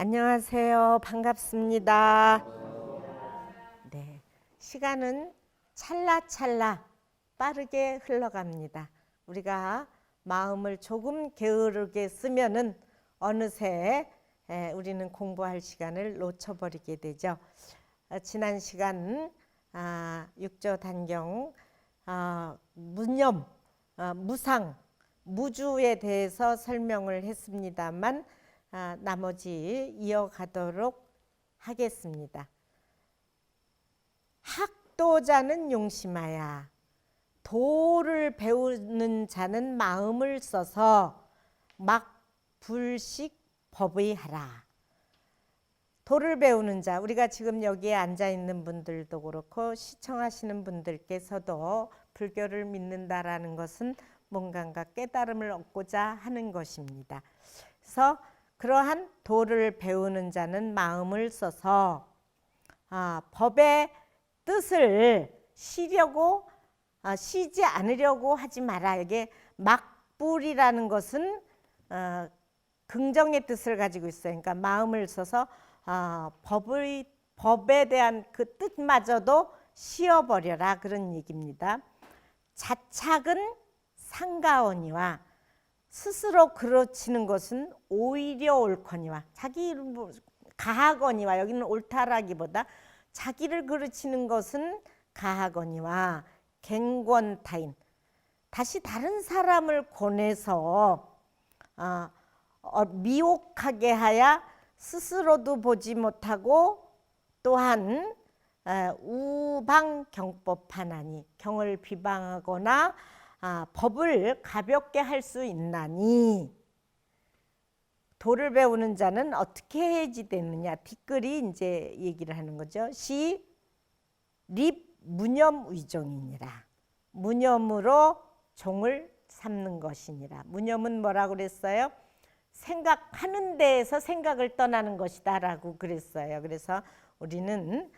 안녕하세요. 반갑습니다. 네, 시간은 찰나찰나 빠르게 흘러갑니다. 우리가 마음을 조금 게으르게 쓰면은 어느새 우리는 공부할 시간을 놓쳐버리게 되죠. 지난 시간 6조 단경 무념, 무상, 무주에 대해서 설명을 했습니다만 나머지 이어가도록 하겠습니다. 학도자는 용심하야 도를 배우는 자는 마음을 써서 막 불식 법의하라. 도를 배우는 자, 우리가 지금 여기에 앉아 있는 분들도 그렇고 시청하시는 분들께서도 불교를 믿는다라는 것은 뭔가 깨달음을 얻고자 하는 것입니다. 그래서 그러한 도를 배우는 자는 마음을 써서 법의 뜻을 쉬지 않으려고 하지 마라. 이게 막불이라는 것은 긍정의 뜻을 가지고 있어요. 그러니까 마음을 써서 법에 대한 그 뜻마저도 쉬어버려라, 그런 얘기입니다. 자착은 상가오니와 스스로 그르치는 것은 오히려 옳거니와, 자기 가하거니와, 여기는 옳다라기보다 자기를 그르치는 것은 가하거니와 갱권타인, 다시 다른 사람을 권해서 미혹하게 하여 스스로도 보지 못하고 또한 우방경법하나니, 경을 비방하거나 법을 가볍게 할 수 있나니, 도를 배우는 자는 어떻게 해야지 되느냐, 뒷글이 이제 얘기를 하는 거죠. 시 립 무념의종이니라. 무념으로 종을 삼는 것이니라. 무념은 뭐라고 그랬어요? 생각하는 데에서 생각을 떠나는 것이다 라고 그랬어요. 그래서 우리는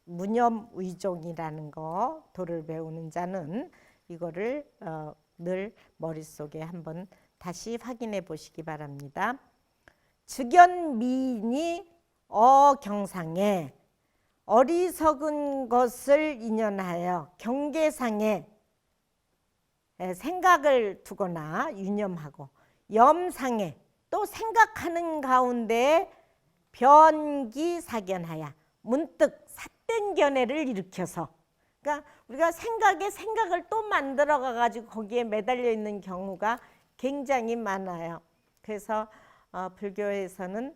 무념의종이라는 거, 도를 배우는 자는 이거를 늘 머릿속에 한번 다시 확인해 보시기 바랍니다. 즉연미인이 어경상에 어리석은 것을 인연하여 경계상에 생각을 두거나 유념하고, 염상에 또 생각하는 가운데 변기사견하여 문득 삿된 견해를 일으켜서, 그러니까 우리가 생각을 또 만들어 가지고 거기에 매달려 있는 경우가 굉장히 많아요. 그래서 불교에서는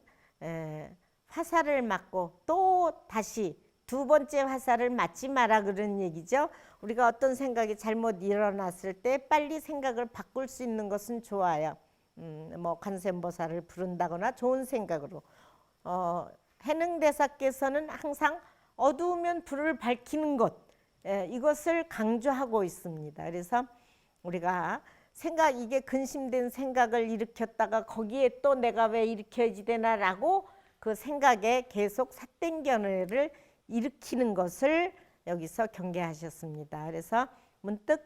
화살을 맞고 또 다시 두 번째 화살을 맞지 마라, 그런 얘기죠. 우리가 어떤 생각이 잘못 일어났을 때 빨리 생각을 바꿀 수 있는 것은 좋아요. 뭐 관세음보살을 부른다거나 좋은 생각으로. 해능대사께서는 항상 어두우면 불을 밝히는 것, 이것을 강조하고 있습니다. 그래서 우리가 이게 근심된 생각을 일으켰다가 거기에 또 내가 왜 일으켜야지 되나라고 그 생각에 계속 삿된 견해를 일으키는 것을 여기서 경계하셨습니다. 그래서 문득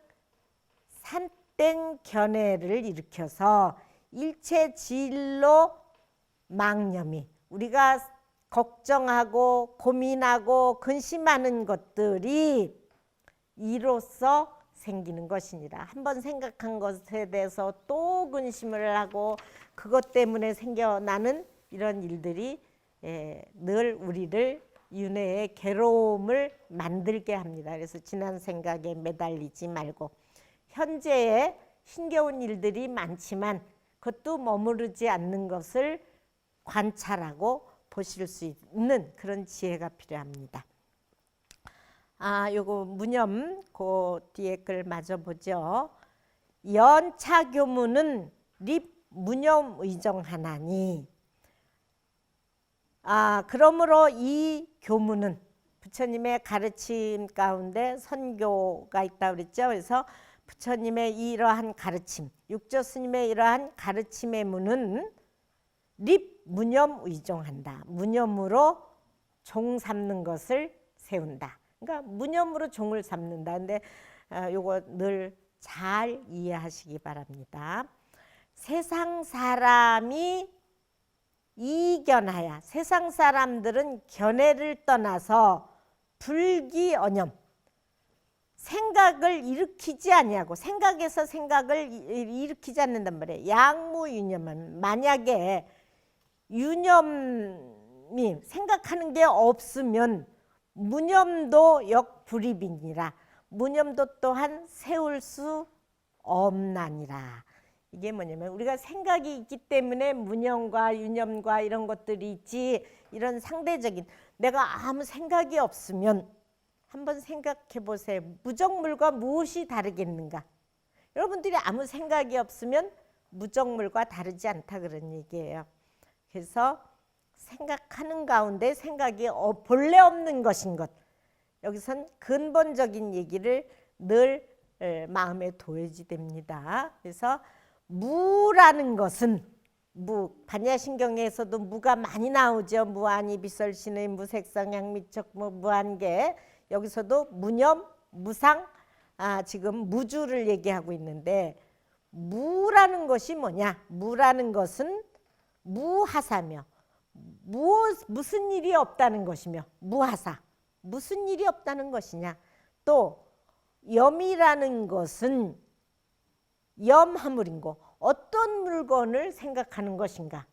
삿된 견해를 일으켜서 일체 진로 망념이, 우리가 걱정하고 고민하고 근심하는 것들이 이로써 생기는 것이니라. 한번 생각한 것에 대해서 또 근심을 하고 그것 때문에 생겨나는 이런 일들이 늘 우리를 윤회의 괴로움을 만들게 합니다. 그래서 지난 생각에 매달리지 말고, 현재에 힘겨운 일들이 많지만 그것도 머무르지 않는 것을 관찰하고 보실 수 있는 그런 지혜가 필요합니다. 요거 무념 그 뒤에 글 마저 보죠. 연차 교문은 립 무념 의정하나니, 그러므로 이 교문은 부처님의 가르침 가운데 선교가 있다고 그랬죠. 그래서 부처님의 이러한 가르침, 육조 스님의 이러한 가르침의 문은 립 무념 의종한다. 무념으로 종 삼는 것을 세운다. 그러니까 무념으로 종을 삼는다. 근데 요거 늘 잘 이해하시기 바랍니다. 세상 사람이 이견하야. 세상 사람들은 견해를 떠나서 불기언염, 생각을 일으키지 아니하고 생각에서 생각을 일으키지 않는단 말이에요. 양무유념은 만약에 유념이 생각하는 게 없으면 무념도 역불입이니라. 무념도 또한 세울 수 없나니라. 이게 뭐냐면 우리가 생각이 있기 때문에 무념과 유념과 이런 것들이 있지, 이런 상대적인, 내가 아무 생각이 없으면 한번 생각해 보세요. 무정물과 무엇이 다르겠는가? 여러분들이 아무 생각이 없으면 무정물과 다르지 않다 그런 얘기예요. 그래서 생각하는 가운데 생각이 본래 없는 것인 것, 여기선 근본적인 얘기를 늘 마음에 둬야지 됩니다. 그래서 무라는 것은, 반야신경에서도 무가 많이 나오죠. 무한이 비설신의 무색성 양미적 무한계, 여기서도 무념, 무상, 지금 무주를 얘기하고 있는데, 무라는 것이 뭐냐? 무라는 것은 무하사며 무슨 일이 없다는 것이며, 무하사, 무슨 일이 없다는 것이냐. 또 염이라는 것은 염하물인고 어떤 물건을 생각하는 것인가.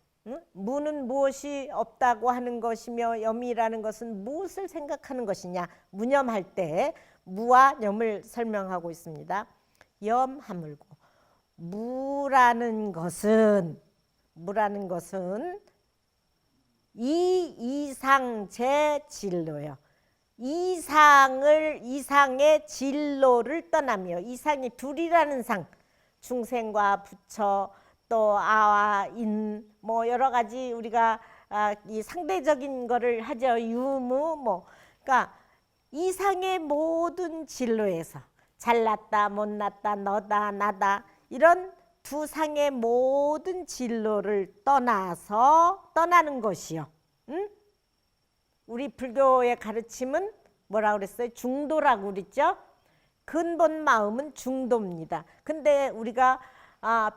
무는 무엇이 없다고 하는 것이며 염이라는 것은 무엇을 생각하는 것이냐. 무념할 때 무와 염을 설명하고 있습니다. 염하물고 무라는 것은 이상제 진로요. 이상의 진로를 떠나며, 이상이 둘이라는 상, 중생과 부처, 또 아와 인, 뭐 여러 가지 우리가 이 상대적인 거를 하죠. 유무, 그러니까 이상의 모든 진로에서 잘났다, 못났다, 너다, 나다, 이런 두 상의 모든 진로를 떠나는 것이요. 우리 불교의 가르침은 뭐라고 그랬어요? 중도라고 그랬죠? 근본 마음은 중도입니다. 근데 우리가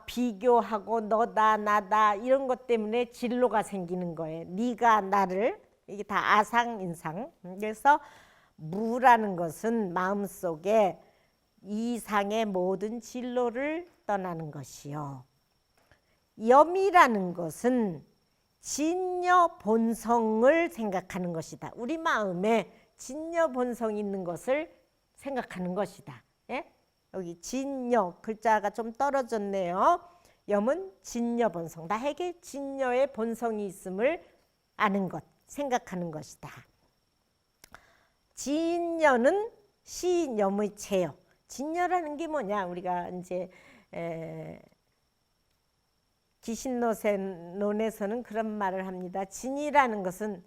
비교하고 너다 나다 이런 것 때문에 진로가 생기는 거예요. 네가 나를, 이게 다 아상인상. 그래서 무라는 것은 마음속에 이상의 모든 진로를 떠나는 것이요. 염이라는 것은 진여 본성을 생각하는 것이다. 우리 마음에 진여 본성이 있는 것을 생각하는 것이다. 예? 여기 진여 글자가 좀 떨어졌네요. 염은 진여 본성, 나에게 진여의 본성이 있음을 아는 것, 생각하는 것이다. 진여는 시염의 체요. 진여라는 게 뭐냐? 우리가 이제 기신노에서는 그런 말을 합니다. 진이라는 것은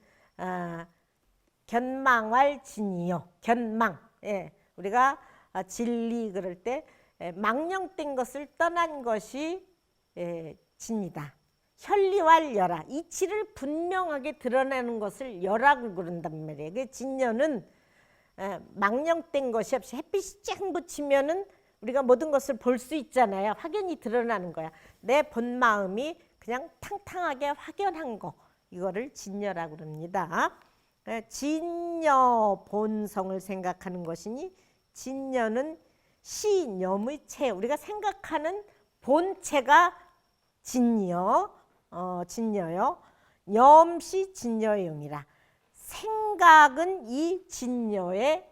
견망할 진이요. 견망. 예. 우리가 진리 그럴 때 망령된 것을 떠난 것이 진이다. 현리왈 열하, 이치를 분명하게 드러내는 것을 열하고 그런단 말이에요. 그 진여는 망령된 것이 없이 햇빛이 쫙 붙이면은 우리가 모든 것을 볼 수 있잖아요. 확연히 드러나는 거야. 내 본 마음이 그냥 탕탕하게 확연한 거, 이거를 진여라고 그럽니다. 진여 본성을 생각하는 것이니, 진여는 시념의 체, 우리가 생각하는 본체가 진여, 진여요. 염시 진여의 용이라. 생각은 이 진여의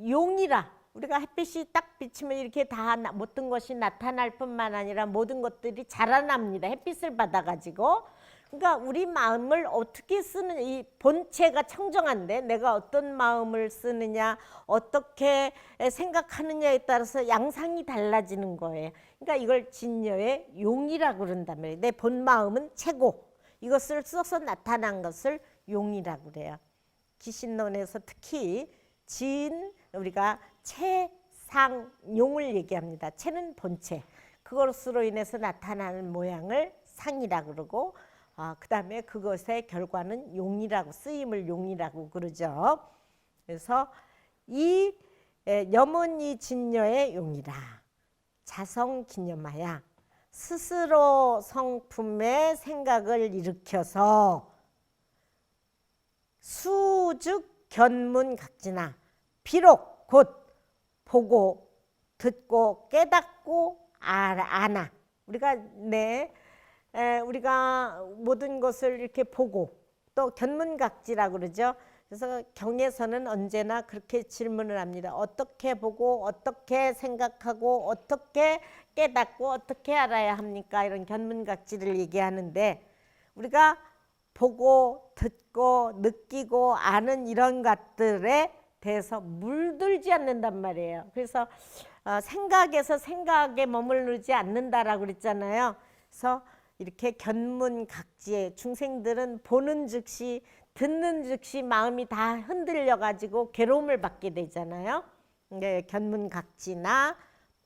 용이라. 우리가 햇빛이 딱 비치면 이렇게 다 모든 것이 나타날 뿐만 아니라 모든 것들이 자라납니다. 햇빛을 받아가지고. 그러니까 우리 마음을 어떻게 쓰는, 이 본체가 청정한데 내가 어떤 마음을 쓰느냐, 어떻게 생각하느냐에 따라서 양상이 달라지는 거예요. 그러니까 이걸 진여의 용이라고 그런단 말이에요. 내 본 마음은 최고, 이것을 써서 나타난 것을 용이라고 그래요. 기신론에서 특히 우리가 체상용을 얘기합니다. 체는 본체, 그것으로 인해서 나타나는 모양을 상이라고 그러고, 그 다음에 그것의 결과는 용이라고, 쓰임을 용이라고 그러죠. 그래서 이 염은 이 진여의 용이라. 자성기념하야. 스스로 성품의 생각을 일으켜서 수즉 견문각지나 비록 곧 보고 듣고 깨닫고 아나 우리가 우리가 모든 것을 이렇게 보고 또 견문각지라고 그러죠. 그래서 경에서는 언제나 그렇게 질문을 합니다. 어떻게 보고 어떻게 생각하고 어떻게 깨닫고 어떻게 알아야 합니까? 이런 견문각지를 얘기하는데 우리가 보고 듣고 느끼고 아는 이런 것들에 대해서 물들지 않는단 말이에요. 그래서 생각에서 생각에 머무르지 않는다라고 그랬잖아요. 그래서 이렇게 견문각지에 중생들은 보는 즉시 듣는 즉시 마음이 다 흔들려 가지고 괴로움을 받게 되잖아요. 견문각지나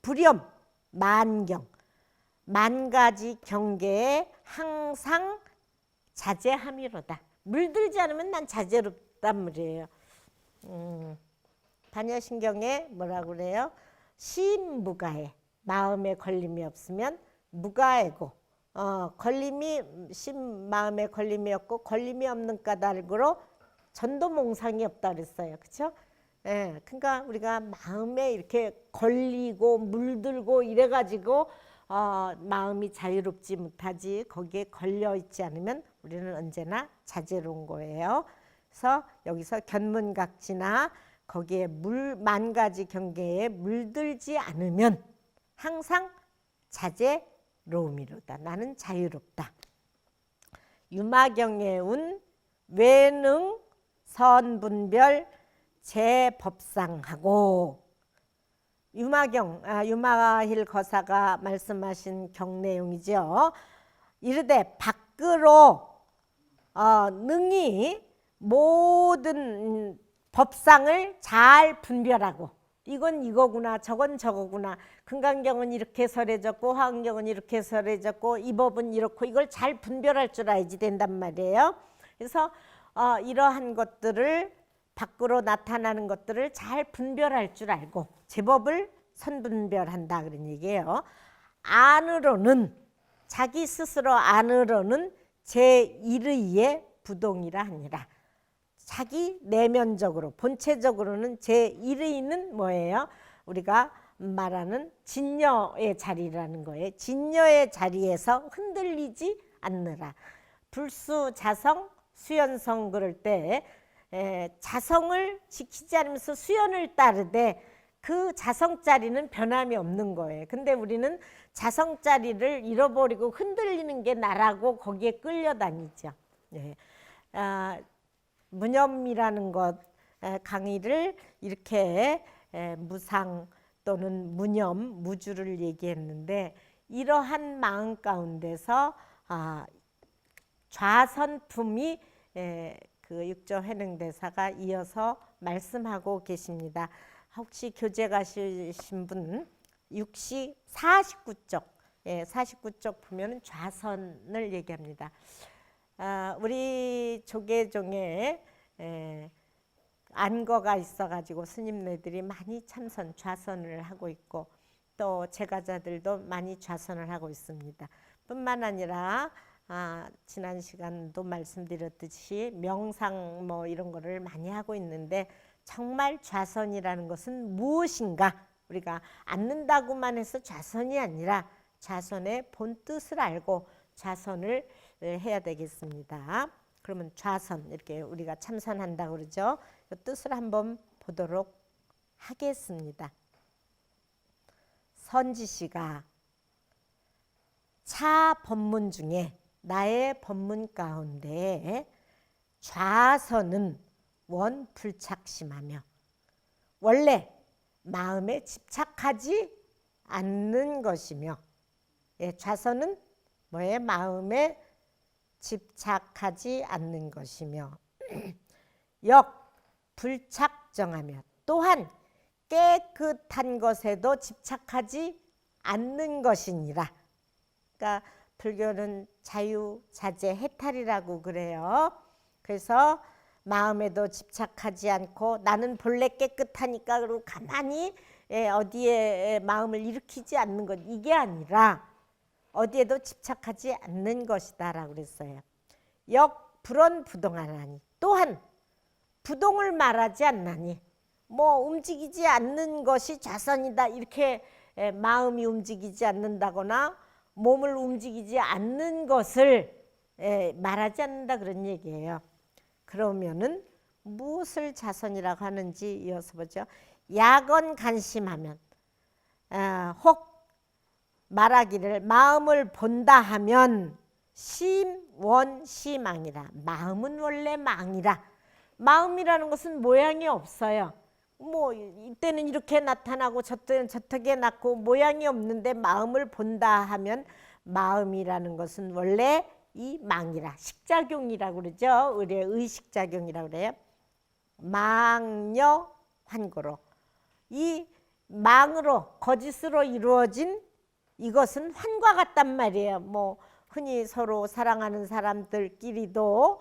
불염, 만경, 만 가지 경계에 항상 자제함이로다. 물들지 않으면 난 자제롭단 말이에요. 반야신경에 뭐라고 그래요? 시무가해. 마음에 걸림이 없으면 무가해고 마음에 걸림이 없고 걸림이 없는 까닭으로 전도몽상이 없다 그랬어요. 그렇죠? 예, 그러니까 우리가 마음에 이렇게 걸리고 물들고 이래가지고 마음이 자유롭지 못하지 거기에 걸려 있지 않으면 우리는 언제나 자제로운 거예요. 그래서 여기서 견문각지나 거기에 만 가지 경계에 물들지 않으면 항상 자제로움이로다. 나는 자유롭다. 유마경에 운 외능 선분별 제법상하고 유마힐 거사가 말씀하신 경 내용이죠. 이르되 밖으로 능히 모든 법상을 잘 분별하고 이건 이거구나 저건 저거구나 금강경은 이렇게 설해졌고 화엄경은 이렇게 설해졌고 이 법은 이렇고 이걸 잘 분별할 줄 알지 된단 말이에요. 그래서 이러한 것들을 밖으로 나타나는 것들을 잘 분별할 줄 알고 제법을 선분별한다 그런 얘기예요. 안으로는 자기 스스로 안으로는 제1의의 부동이라 하니라. 자기 내면적으로 본체적으로는 제1의는 뭐예요? 우리가 말하는 진여의 자리라는 거예요. 진여의 자리에서 흔들리지 않느라. 불수, 자성, 수연성 그럴 때 자성을 지키지 않으면서 수연을 따르되 그 자성자리는 변함이 없는 거예요. 근데 우리는 자성자리를 잃어버리고 흔들리는 게 나라고 거기에 끌려다니죠. 무념이라는 것 강의를 이렇게 무상 또는 무념, 무주를 얘기했는데 이러한 마음 가운데서 좌선품이 그 육조 회능대사가 이어서 말씀하고 계십니다. 혹시 교재 가신 분 49쪽 49쪽 보면 좌선을 얘기합니다. 우리 조계종에 안거가 있어가지고 스님네들이 많이 참선 좌선을 하고 있고 또 제가자들도 많이 좌선을 하고 있습니다. 뿐만 아니라 지난 시간도 말씀드렸듯이 명상 뭐 이런 거를 많이 하고 있는데 정말 좌선이라는 것은 무엇인가? 우리가 앉는다고만 해서 좌선이 아니라 좌선의 본뜻을 알고 좌선을 해야 되겠습니다. 그러면 좌선 이렇게 우리가 참선한다고 그러죠. 그 뜻을 한번 보도록 하겠습니다. 선지시가 차 법문 중에 나의 법문 가운데 좌선은 원 불착심하며 원래 마음에 집착하지 않는 것이며 좌선은 뭐에 마음에 집착하지 않는 것이며 역 불착정하며 또한 깨끗한 것에도 집착하지 않는 것이니라. 그러니까 불교는 자유, 자재, 해탈이라고 그래요. 그래서 마음에도 집착하지 않고 나는 본래 깨끗하니까 그리고 가만히 어디에 마음을 일으키지 않는 것 이게 아니라 어디에도 집착하지 않는 것이다 라고 그랬어요. 역불언 부동하나니 또한 부동을 말하지 않나니 뭐 움직이지 않는 것이 좌선이다 이렇게 마음이 움직이지 않는다거나 몸을 움직이지 않는 것을 말하지 않는다 그런 얘기예요. 그러면은 무엇을 자선이라고 하는지 이어서 보죠. 야건 간심하면 혹 말하기를 마음을 본다 하면 심원시망이라. 마음은 원래 망이라. 마음이라는 것은 모양이 없어요. 뭐 이때는 이렇게 나타나고 저때는 저렇게 났고 모양이 없는데 마음을 본다 하면 마음이라는 것은 원래 이 망이라. 식작용이라고 그러죠. 의식작용이라고 그래요. 망녀 환고로. 이 망으로 거짓으로 이루어진 이것은 환과 같단 말이에요. 뭐 흔히 서로 사랑하는 사람들끼리도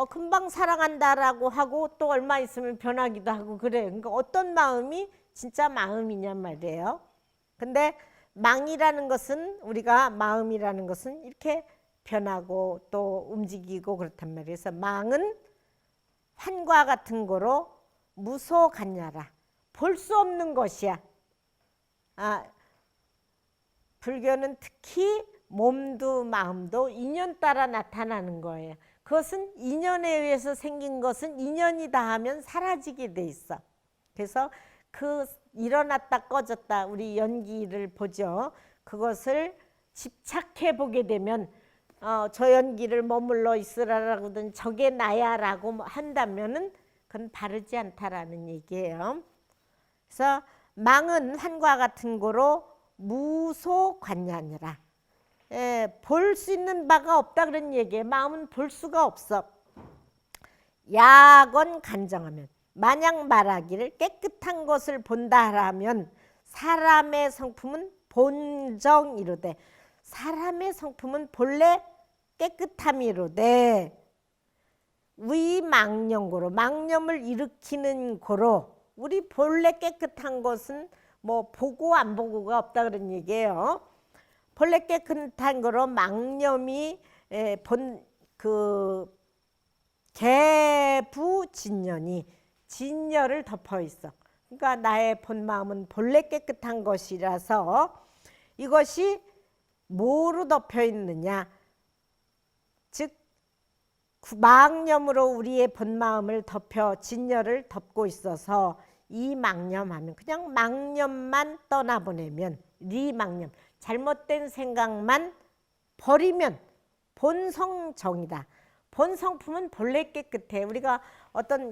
금방 사랑한다라고 하고 또 얼마 있으면 변하기도 하고 그래요. 그러니까 어떤 마음이 진짜 마음이냔 말이에요. 근데 망이라는 것은 우리가 마음이라는 것은 이렇게 변하고 또 움직이고 그렇단 말이에요. 그래서 망은 환과 같은 거로 무소간야라. 볼 수 없는 것이야. 불교는 특히 몸도 마음도 인연 따라 나타나는 거예요. 그것은 인연에 의해서 생긴 것은 인연이 닿으면 사라지게 돼 있어. 그래서 그 일어났다 꺼졌다 우리 연기를 보죠. 그것을 집착해 보게 되면 저 연기를 머물러 있으라라고든 저게 나야라고 한다면은 그건 바르지 않다라는 얘기예요. 그래서 망은 환과 같은 거로 무소관냐니라. 볼 수 있는 바가 없다 그런 얘기예요. 마음은 볼 수가 없어. 야건 간정하면 만약 말하기를 깨끗한 것을 본다라면 사람의 성품은 본정이로되 사람의 성품은 본래 깨끗함이로되 위망념고로 망념을 일으키는 고로 우리 본래 깨끗한 것은 뭐 보고 안 보고가 없다 그런 얘기예요. 본래 깨끗한 거로 망념이 그 개부진년이 진열을 덮어 있어. 그러니까 나의 본 마음은 본래 깨끗한 것이라서 이것이 뭐로 덮여 있느냐? 즉 망념으로 우리의 본 마음을 덮여 진열을 덮고 있어서 이 망념하면 그냥 망념만 떠나보내면 리망념 잘못된 생각만 버리면 본성정이다. 본성품은 본래 깨끗해. 우리가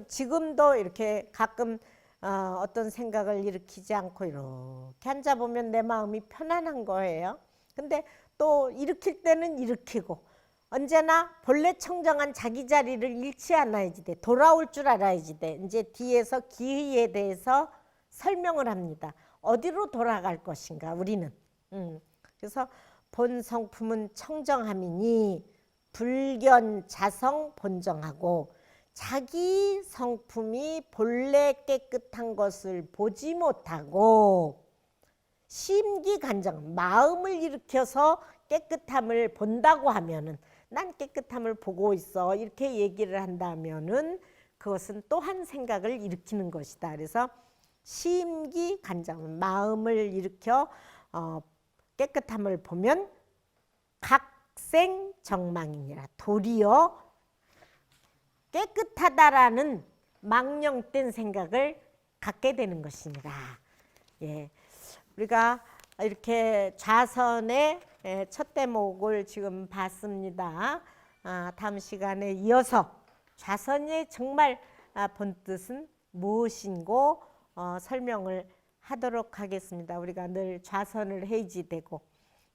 지금도 이렇게 가끔 어떤 생각을 일으키지 않고 이렇게 앉아보면 내 마음이 편안한 거예요. 근데 또 일으킬 때는 일으키고 언제나 본래 청정한 자기 자리를 잃지 않아야지 돼. 돌아올 줄 알아야지 돼. 이제 뒤에서 기회에 대해서 설명을 합니다. 어디로 돌아갈 것인가 우리는. 그래서 본성품은 청정함이니 불견 자성 본정하고 자기 성품이 본래 깨끗한 것을 보지 못하고 심기간정 마음을 일으켜서 깨끗함을 본다고 하면은 난 깨끗함을 보고 있어 이렇게 얘기를 한다면은 그것은 또한 생각을 일으키는 것이다. 그래서 심기간정 마음을 일으켜 깨끗함을 보면 각생정망이니라. 도리어 깨끗하다라는 망령된 생각을 갖게 되는 것이니라. 예, 우리가 이렇게 좌선의 첫 대목을 지금 봤습니다. 다음 시간에 이어서 좌선의 정말 본뜻은 무엇인고 설명을 하도록 하겠습니다. 우리가 늘 좌선을 해지되고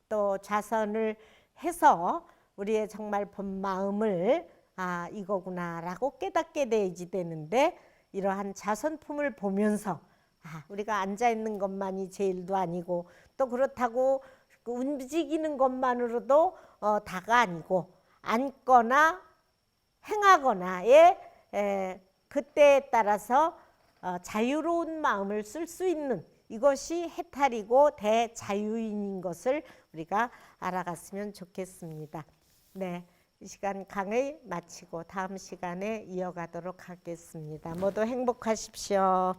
또 좌선을 해서 우리의 정말 본 마음을 이거구나라고 깨닫게 되는데 이러한 좌선품을 보면서 우리가 앉아있는 것만이 제일도 아니고 또 그렇다고 움직이는 것만으로도 다가 아니고 앉거나 행하거나의 그때에 따라서 자유로운 마음을 쓸 수 있는 이것이 해탈이고 대자유인인 것을 우리가 알아갔으면 좋겠습니다. 네, 이 시간 강의 마치고 다음 시간에 이어가도록 하겠습니다. 모두 행복하십시오.